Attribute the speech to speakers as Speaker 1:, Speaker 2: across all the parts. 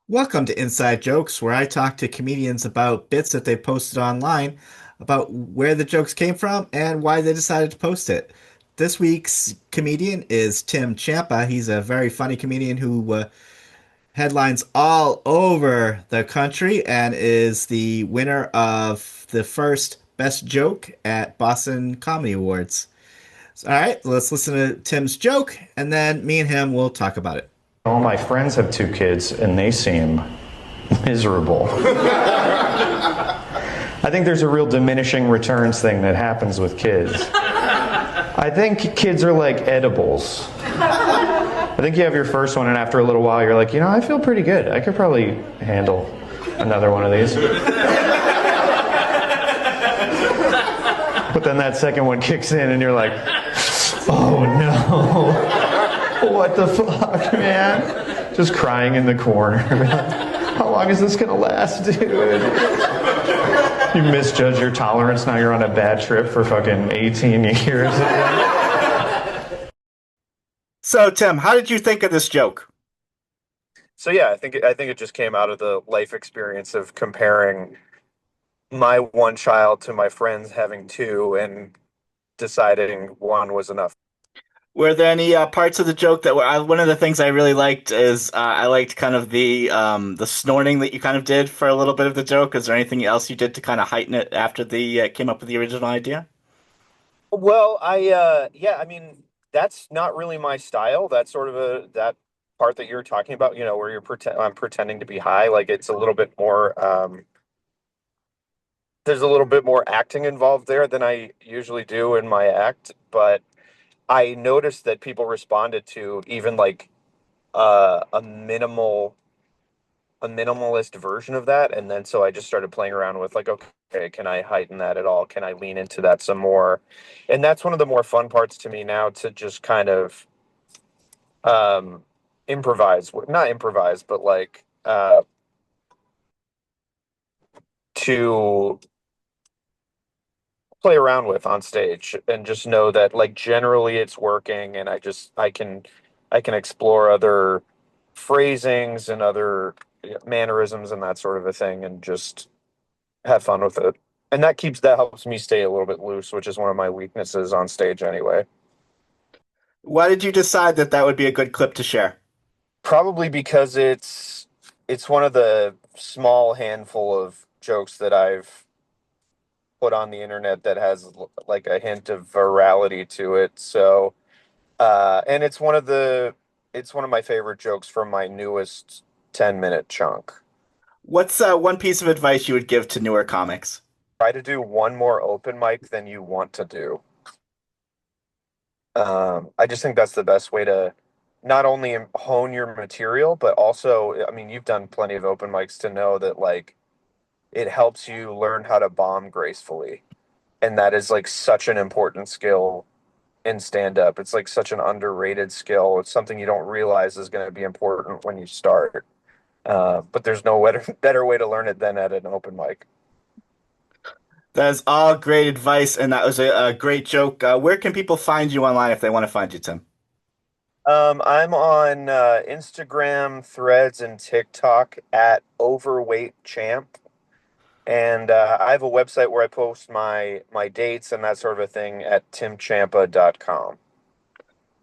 Speaker 1: Welcome to Inside Jokes, where I talk to comedians about bits that they posted online, about where the jokes came from and why they decided to post it. This week's comedian is Tim Champa. He's a very funny comedian who headlines all over the country and is the winner of the first Best Joke at Boston Comedy Awards. All right, let's listen to Tim's joke, and then me and him will talk about it.
Speaker 2: All my friends have two kids and they seem miserable. I think there's a real diminishing returns thing that happens with kids. I think kids are like edibles. I think you have your first one and after a little while you're like, I feel pretty good. I could probably handle another one of these. But then that second one kicks in and you're like, oh no. What the fuck, man? Just crying in the corner. How long is this gonna last, dude? You misjudge your tolerance, now you're on a bad trip for fucking 18 years.
Speaker 1: So, Tim, how did you think of this joke?
Speaker 3: So yeah, I think it just came out of the life experience of comparing my one child to my friends having two and deciding one was enough.
Speaker 1: Were there any parts of the joke that were one of the things I really liked is I liked kind of the snorting that you kind of did for a little bit of the joke. Is there anything else you did to kind of heighten it after the came up with the original idea?
Speaker 3: Well, I mean, that's not really my style. That's sort of that part that you're talking about, where I'm pretending to be high. Like it's a little bit more there's a little bit more acting involved there than I usually do in my act, but I noticed that people responded to even like a minimalist version of that, and then so I just started playing around with like, okay, can I heighten that at all? Can I lean into that some more? And that's one of the more fun parts to me now, to just kind of um improvise, not improvise, but like to play around with on stage and just know that like generally it's working, and I can explore other phrasings and other mannerisms and that sort of a thing, and just have fun with it. And that helps me stay a little bit loose, which is one of my weaknesses on stage anyway.
Speaker 1: Why did you decide that that would be a good clip to share?
Speaker 3: Probably because it's one of the small handful of jokes that I've put on the internet that has like a hint of virality to it. So and it's one of my favorite jokes from my newest 10-minute chunk.
Speaker 1: What's one piece of advice you would give to newer comics?
Speaker 3: Try to do one more open mic than you want to do. I just think that's the best way to not only hone your material, but also, I mean, you've done plenty of open mics to know that like it helps you learn how to bomb gracefully. And that is like such an important skill in stand up. It's like such an underrated skill. It's something you don't realize is going to be important when you start. But there's no better way to learn it than at an open mic.
Speaker 1: That is all great advice, and that was a great joke. Where can people find you online if they want to find you, Tim?
Speaker 3: I'm on Instagram, Threads, and TikTok at Overweight Champ, and I have a website where I post my dates and that sort of a thing at timchampa.com.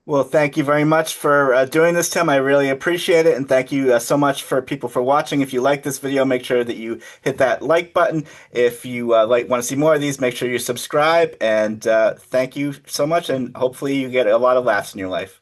Speaker 1: Well, thank you very much for doing this, Tim. I really appreciate it, and thank you so much for people for watching. If you like this video, make sure that you hit that like button. If you want to see more of these, make sure you subscribe. And thank you so much, and hopefully you get a lot of laughs in your life.